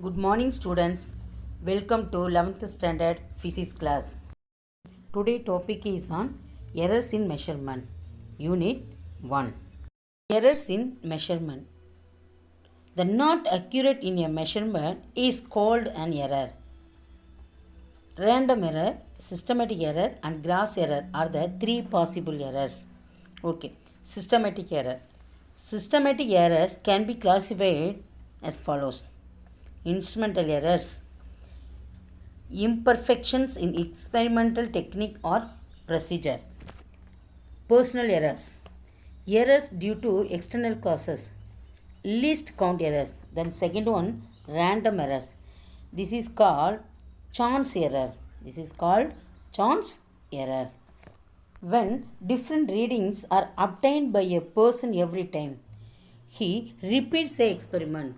Good morning students. Welcome to 11th standard physics class. Today topic is on errors in measurement. Unit 1. Errors in measurement. The not accurate in a measurement is called an error. Random error, systematic error and gross error are the three possible errors. Okay. Systematic error. Systematic errors can be classified as follows. Instrumental errors, imperfections in experimental technique or procedure. Personal errors, errors due to external causes. Least count errors. Then second one, random errors. This is called chance error. When different readings are obtained by a person every time he repeats the experiment,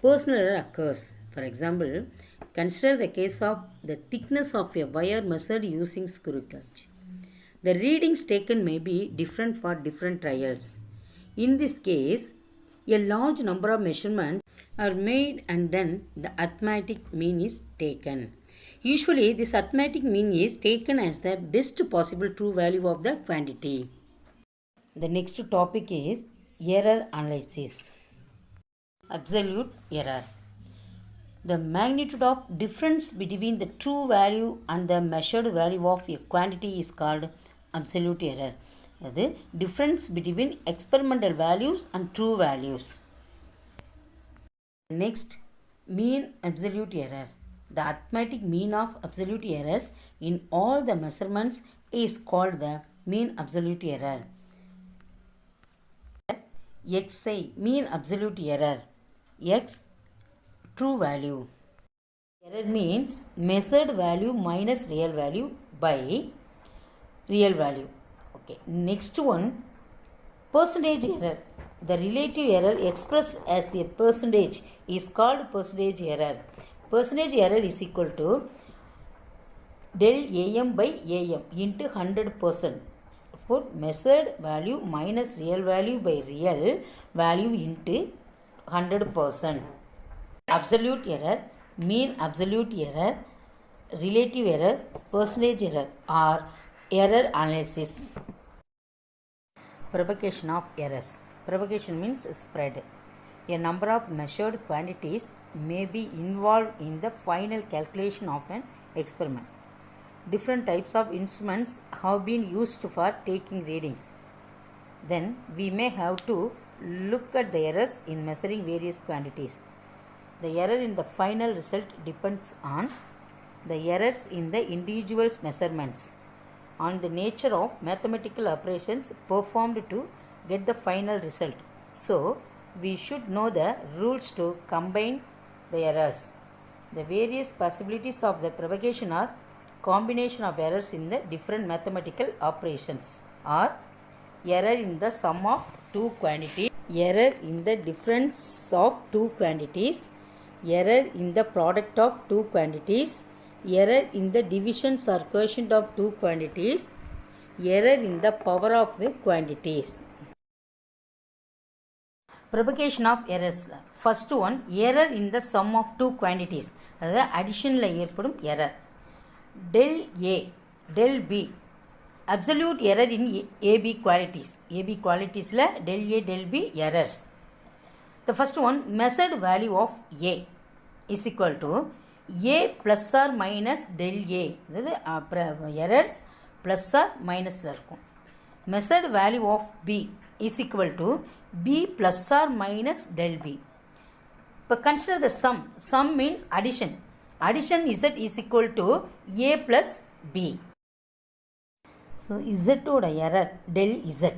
personal error occurs. For example, consider the case of the thickness of a wire measured using screw gauge. The readings taken may be different for different trials. In this case, a large number of measurements are made and then the arithmetic mean is taken. Usually, this arithmetic mean is taken as the best possible true value of the quantity. The next topic is error analysis. Absolute error. The magnitude of difference between the true value and the measured value of a quantity is called absolute error. The difference between experimental values and true values. Next, mean absolute error. The arithmetic mean of absolute errors in all the measurements is called the mean absolute error. XI, mean absolute error. X, true value. Error means measured value minus real value by real value. Okay. Next one, percentage error. The relative error expressed as a percentage is called percentage error. Percentage error is equal to del AM by AM into 100%. For measured value minus real value by real value into 100%. Absolute error, mean absolute error, relative error, percentage error or error analysis. Propagation of errors. Propagation means spread. A number of measured quantities may be involved in the final calculation of an experiment. Different types of instruments have been used for taking readings. Then we may have to look at the errors in measuring various quantities. The error in the final result depends on the errors in the individual measurements, on the nature of mathematical operations performed to get the final result. So, we should know the rules to combine the errors. The various possibilities of the propagation are combination of errors in the different mathematical operations, or error in the sum of two quantities, error in the difference of two quantities, error in the product of two quantities, error in the divisions or quotient of two quantities, error in the power of the quantities. Propagation of errors. First one, error in the sum of two quantities. That is addition la ஏற்படும் error. Del A, del B. Absolute error in AB qualities. AB qualities la del A, del B errors. The first one, measured value of A is equal to A plus or minus del A. Errors plus or minus la இருக்கும். Measured value of B is equal to B plus or minus del B. But consider the sum. Sum means addition. Addition Z is equal to A plus B. So, Z oda error del Z.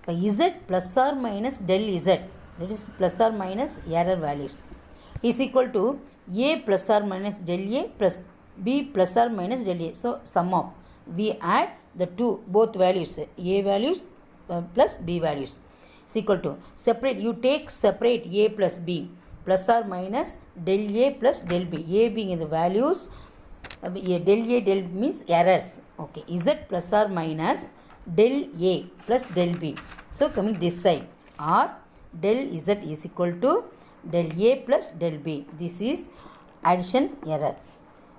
But Z plus or minus del Z, that is plus or minus error values, is equal to A plus or minus del A plus B plus or minus del A. So, sum of, we add the two, both values, A values plus B values, is equal to, separate, you take separate A plus B plus or minus del A plus del B. A being the values, del A del B means errors. Okay, Z plus or minus del A plus del B. So, coming this side, or del Z is equal to del A plus del B. This is addition error.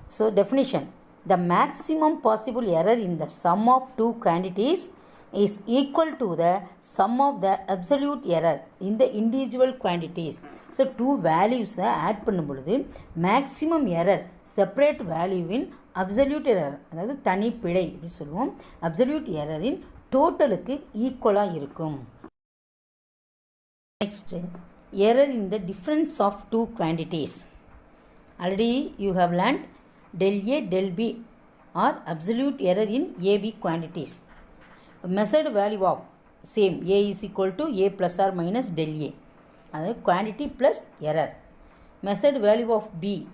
So definition, the maximum possible error in the sum of two quantities is equal to the sum of the absolute error in the individual quantities. So two values add பண்ணும் பொழுது maximum error separate value in absolute error, அதாவது தனி பிழை அப்படி சொல்லுவோம், absolute error in டோட்டலுக்கு ஈக்குவலாக இருக்கும். Next, error in the difference of two quantities. Already you have learned del A del B are absolute error in AB quantities. Measured value of same A is equal to A plus or minus del A, that quantity plus error. Measured value of B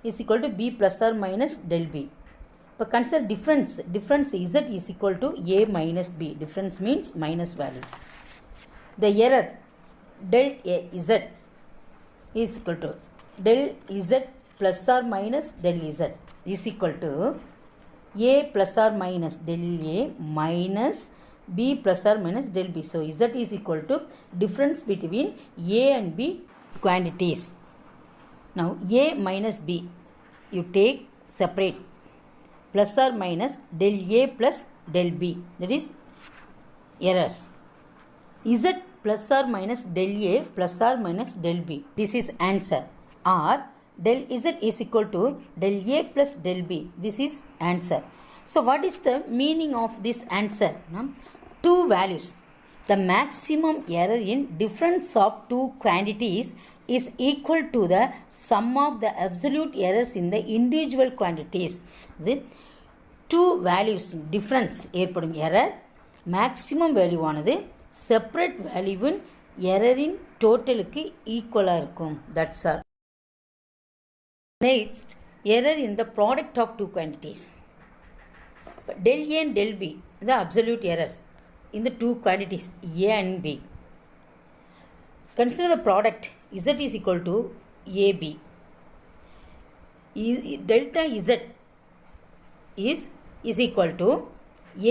is equal to B plus or minus del B. But consider difference Z is equal to A minus B. Difference means minus value. The error del A Z is equal to del Z plus or minus del Z is equal to A plus or minus del A minus B plus or minus del B. So Z is equal to difference between A and B quantities. Now A minus B you take separate, plus or minus del A plus del B, that is errors. Z plus or minus del A plus or minus del B, this is answer. Or del Z is equal to del A plus del B, this is answer. So what is the meaning of this answer? Two values. The maximum error in difference of two quantities is equal to the sum of the absolute errors in the individual quantities. The two values difference ஏற்படும் error, maximum value ஆனது separate value in error in totalக்கு ஈக்குவலாக இருக்கும். That's all. Next, error in the product of two quantities. Del A and del B, the absolute errors in the two quantities A and B. Consider the product Z is equal to AB. Delta Z is equal to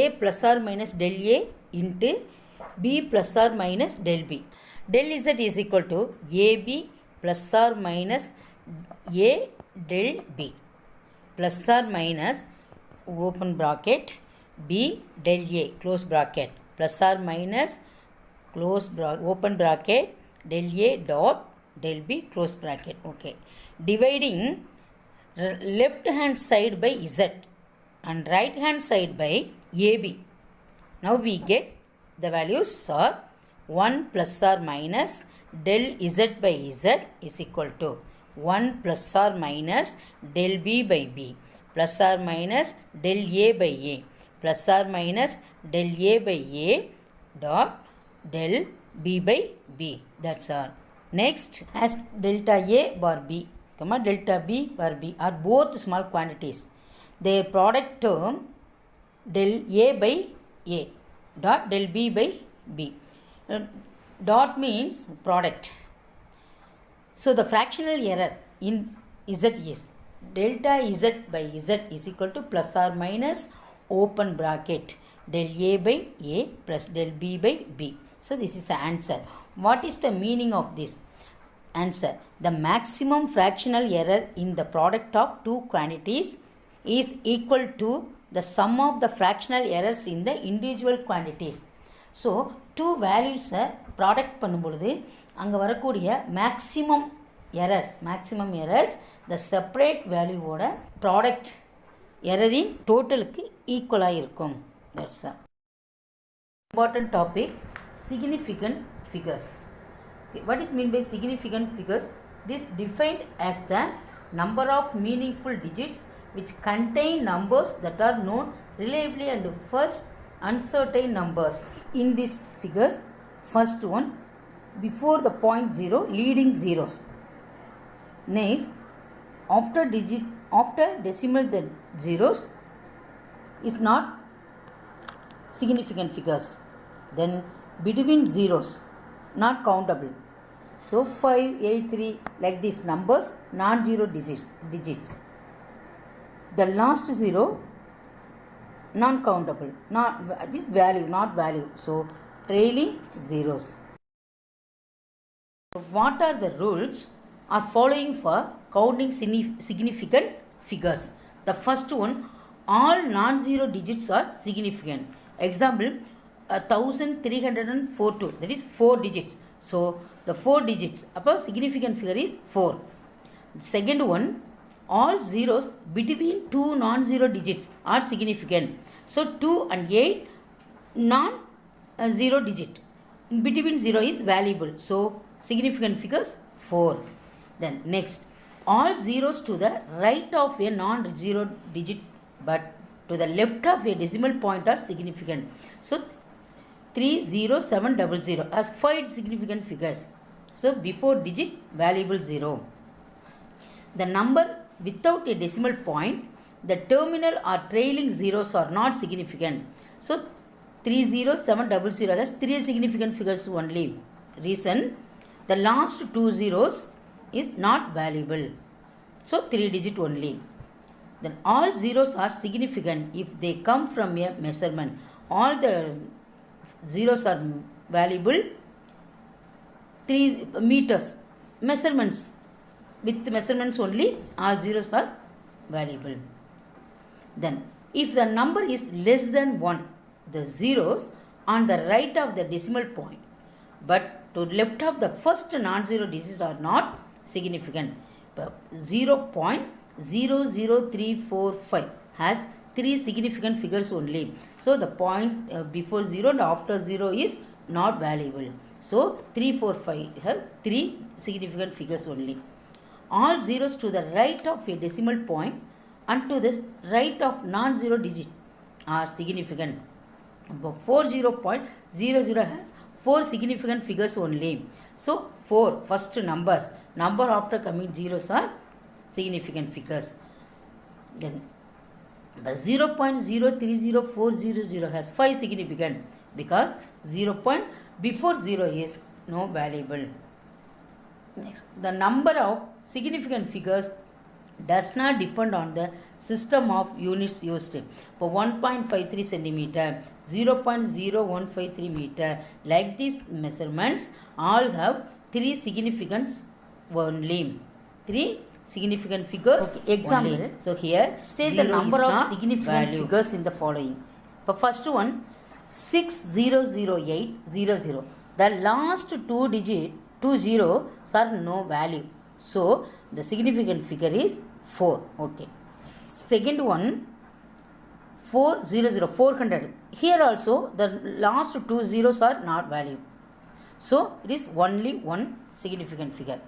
A plus or minus del A into B plus or minus del B. Del Z is equal to AB plus or minus A del B plus or minus open bracket B del A close bracket plus or minus close open bracket del A dot del B close bracket. Okay, dividing left hand side by Z and right hand side by AB. Now we get the values are 1 plus or minus del Z by Z is equal to 1 plus or minus del B by B plus or minus del A by A plus or minus del A by A dot del B by B. That's all. Next, as delta A bar B, delta B bar B are both small quantities. Their product term del A by A dot del B by B. Dot means product. So the fractional error in Z is delta Z by Z is equal to plus or minus open bracket del A by A plus del B by B. So this is the answer. What is the meaning of this answer? The maximum fractional error in the product of two quantities is equal to the sum of the fractional errors in the individual quantities. So two values product பண்ணும்பொழுது அங்கே வரக்கூடிய maximum errors the separate value ஓட product error in totalக்கு ஈக்குவலாக இருக்கும். That's all. Important topic, significant figures. Okay, what is meant by significant figures? This defined as the number of meaningful digits which contain numbers that are known reliably and first uncertain numbers. In these figures, first one before the point 0 leading zeros. Next, after decimal the zeros is not significant figures. Then between zeros not countable. So 5, 8, 3 like these numbers non-zero digits. The last zero non-countable, this value not value. So trailing zeros. What are the rules are following for counting significant figures? The first one, all non-zero digits are significant. Example, 1342, that is 4 digits. So, the 4 digits, above significant figure is 4. The second one, all zeros between two non-zero digits are significant. So, 2 and 8 non-zero digit. Between 0 is valuable. So, significant figures 4. Then next, all zeros to the right of a non-zero digit but to the left of a decimal point are significant. So, 30700 has 5 significant figures. So, before digit valuable 0. The number without a decimal point, the terminal or trailing zeros are not significant. So, 30700 has 3 significant figures only. Reason, the last 2 zeros is not valuable. So, 3 digit only. Then all zeros are significant if they come from a measurement. All the zeros are valuable 3 meters. Measurements, with measurements only all zeros are valuable. Then if the number is less than 1, the zeros on the right of the decimal point but to left of the first non-zero digits are not significant. 0.00345 has 3 significant figures only. So, the point before 0 and after 0 is not valuable. So, 345 have 3 significant figures only. All zeros to the right of a decimal point and to the right of non-zero digit are significant. 40.00 has 4 significant figures only. So, 4 first numbers. Number after coming zeros are significant figures. Then 0.030400 has 5 significant because 0 point before 0 is no valuable. Next, the number of significant figures does not depend on the system of units used. For 1.53 centimeter, 0.0153 meter, like these measurements all have 3 significance only. 3 significant figures. Okay. Example. Only. So here state the number of significant figures in the following. For first one, 600800. The last 2 zeros are no value. So the significant figure is 4. Okay. Second one, 400. Here also the last 2 zeros are not value. So it is only one significant figure.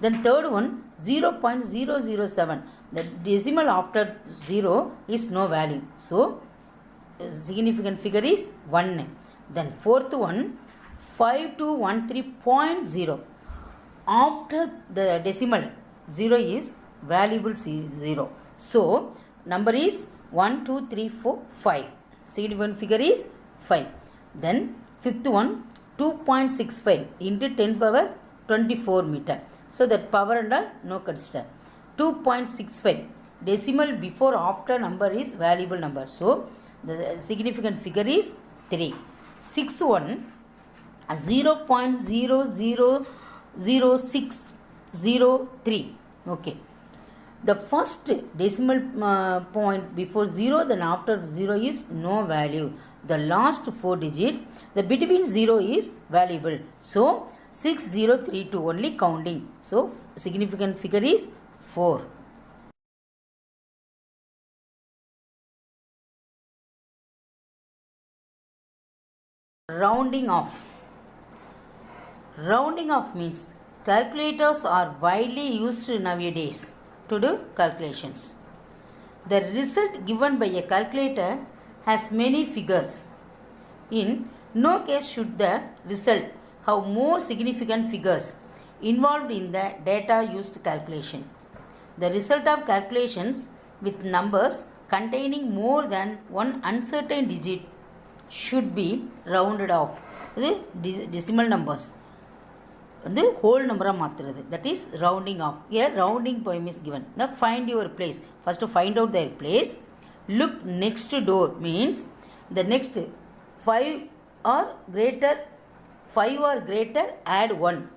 Then third one, 0.007. The decimal after 0 is no value. So significant figure is 1. Then fourth one, 5213.0. After the decimal 0 is valuable 0. So number is 1, 2, 3, 4, 5. Significant figure is 5. Then fifth one, 2.65 into 10 power 24 meter. So that power and all no consider. 2.65 decimal before after number is valuable number. So the significant figure is 3. Sixth one, 0.0000603. Okay. The first decimal point before 0, then after 0 is no value. The last 4 digit, the between 0 is valuable. So 6032 only counting. So significant figure is 4. Rounding off. Rounding off means calculators are widely used nowadays to do calculations. The result given by a calculator has many figures. In no case should the result have more significant figures involved in the data used calculation. The result of calculations with numbers containing more than one uncertain digit should be rounded off. The decimal numbers. The whole number that is rounding off. Here rounding poem is given. Now find your place. First to find out their place. Look next door means the next 5 or greater add 1.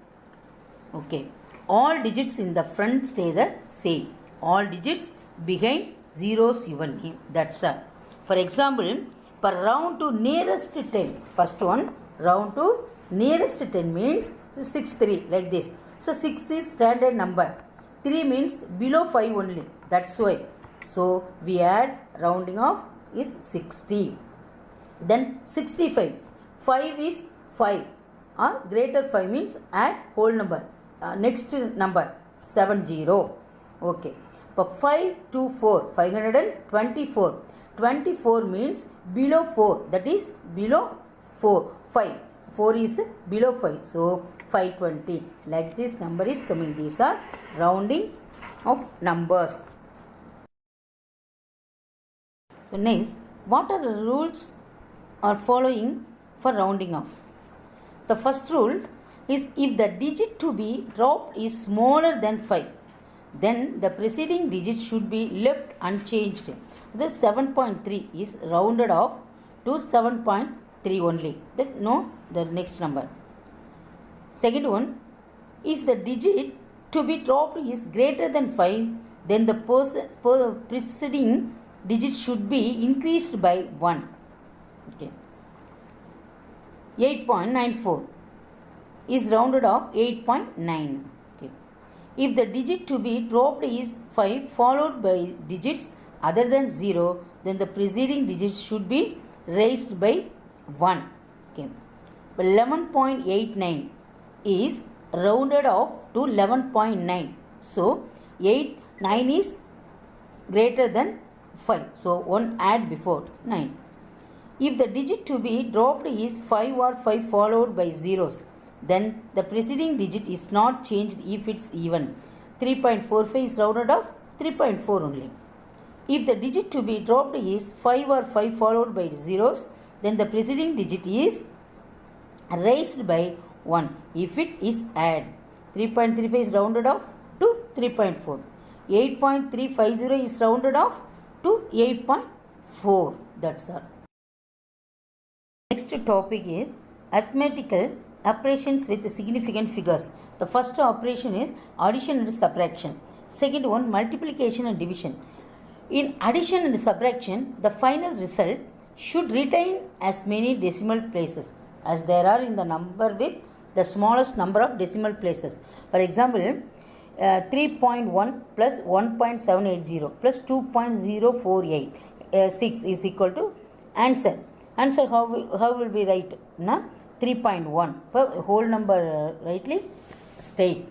Okay. All digits in the front stay the same. All digits behind zeros your name. That's all. For example, for round to nearest 10. First one, round to nearest 10 means 6, 3 like this. So 6 is standard number. 3 means below 5 only. That's why. So we add rounding off is 60. Then 65. 5 is 5. Or greater 5 means add whole number. Next number 70. Okay. But 5 to 4. 524. 24 means below 4. That is below 4. 5. 4 is below 5. So 520. Like this number is coming. These are rounding of numbers. So next, what are the rules are following for rounding off? The first rule is if the digit to be dropped is smaller than 5, then the preceding digit should be left unchanged. The 7.3 is rounded off to 7.3 only. That no, the next number. Second one, if the digit to be dropped is greater than 5, then the preceding digit should be increased by 1. Okay. 8.94 is rounded off 8.9. Okay. If the digit to be dropped is 5 followed by digits other than 0, then the preceding digit should be raised by 1. Okay. But 11.89 is rounded off to 11.9. So 9 is greater than 5. So 1 add before 9. If the digit to be dropped is 5 or 5 followed by zeros, then the preceding digit is not changed if it's even. 3.45 is rounded off 3.4 only. If the digit to be dropped is 5 or 5 followed by zeros, then the preceding digit is raised by 1 if it is add. 3.35 is rounded off to 3.4. 8.350 is rounded off to 8.4. That's all. Next topic is arithmetical operations with significant figures. The first operation is addition and subtraction. Second one, multiplication and division. In addition and subtraction, the final result should retain as many decimal places as there are in the number with the smallest number of decimal places. For example, 3.1 plus 1.780 plus 2.048 is equal to answer. Answer how will we write? 3.1. Whole number rightly state.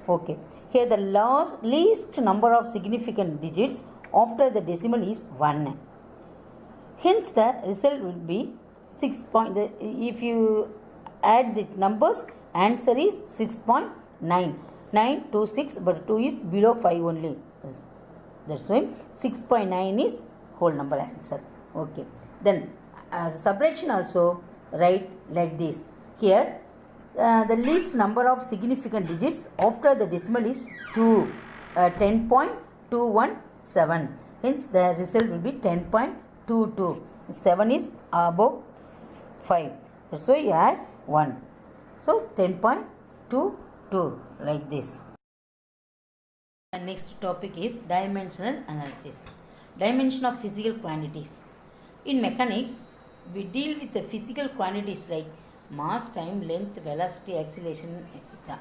Okay. Here the least number of significant digits after the decimal is 1. Hence the result will be 6. If you add the numbers, answer is 6.9. 9 to 6, but 2 is below 5 only. That's why 6.9 is whole number answer. Okay. Then subtraction also write like this. Here the least number of significant digits after the decimal is 2, 10.217. Hence the result will be 10.22. 7 is above 5. That's why you add 1. So 10.22 like this. The next topic is dimensional analysis. Dimension of physical quantities. In mechanics, we deal with the physical quantities like mass, time, length, velocity, acceleration, etc.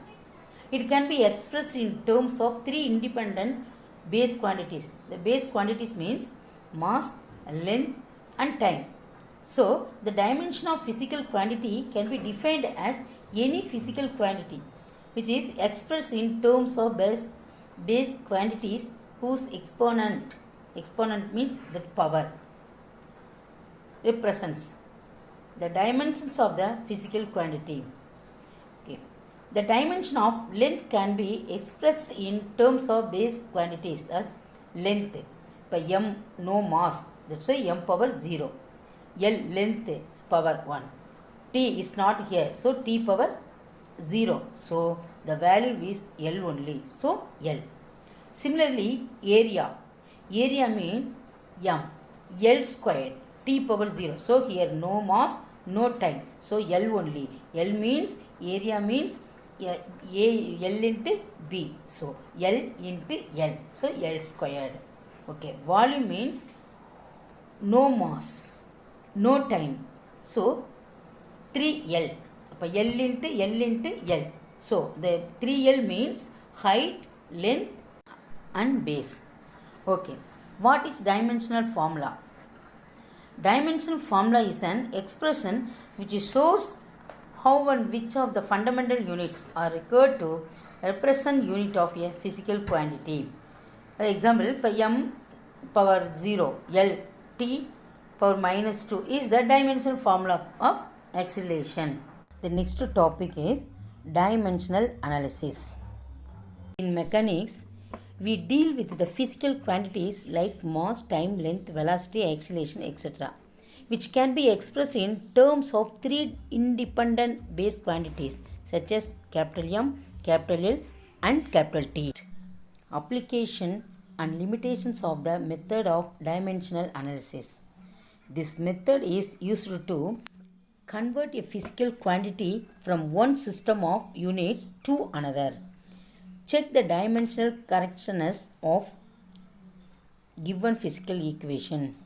It can be expressed in terms of 3 independent base quantities. The base quantities means mass, length and time. So, the dimension of physical quantity can be defined as any physical quantity which is expressed in terms of base quantities whose exponent means the power represents the dimensions of the physical quantity. Okay. The dimension of length can be expressed in terms of base quantities as length by m no mass, that's why m power 0. L length is power 1. T is not here, so t power 0. So the value is L only, so L. Similarly, area means m, L squared, t power 0. So here no mass, no time, so L only. L means area means L into B. So L into L. So L squared. Okay. Volume means no mass, no time. So 3L. L into L. So the 3L means height, length and base. Okay. What is dimensional formula? Dimensional formula is an expression which shows how and which of the fundamental units are required to represent unit of a physical quantity. For example, m power 0 L t power minus 2 is the dimensional formula of acceleration. The next topic is dimensional analysis. In mechanics, we deal with the physical quantities like mass, time, length, velocity, acceleration, etc., which can be expressed in terms of three independent base quantities such as M, L, and T. Application and limitations of the method of dimensional analysis. This method is used to convert a physical quantity from one system of units to another. Check the dimensional correctness of given physical equation.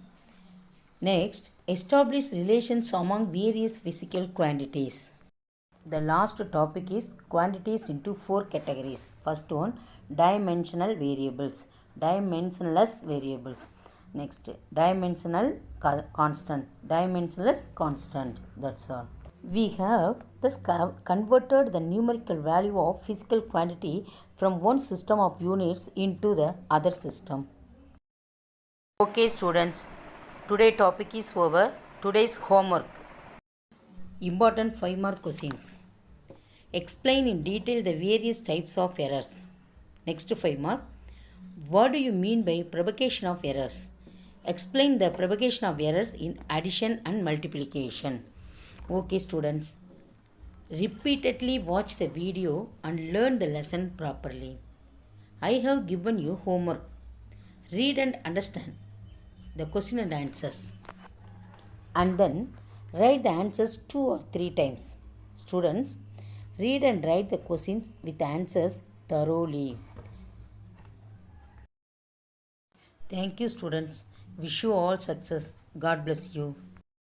Next, establish relations among various physical quantities. The last topic is quantities into four categories. First one, dimensional variables, dimensionless variables. Next, dimensional constant, dimensionless constant. That's all. We have thus converted the numerical value of physical quantity from one system of units into the other system. Okay students, today topic is over. Today's homework. Important 5-mark questions. Explain in detail the various types of errors. Next 5-mark. What do you mean by propagation of errors? Explain the propagation of errors in addition and multiplication. Okay students, repeatedly watch the video and learn the lesson properly. I have given you homework. Read and understand the question and answers. And then write the answers 2 or 3 times. Students, read and write the questions with answers thoroughly. Thank you students. Wish you all success. God bless you.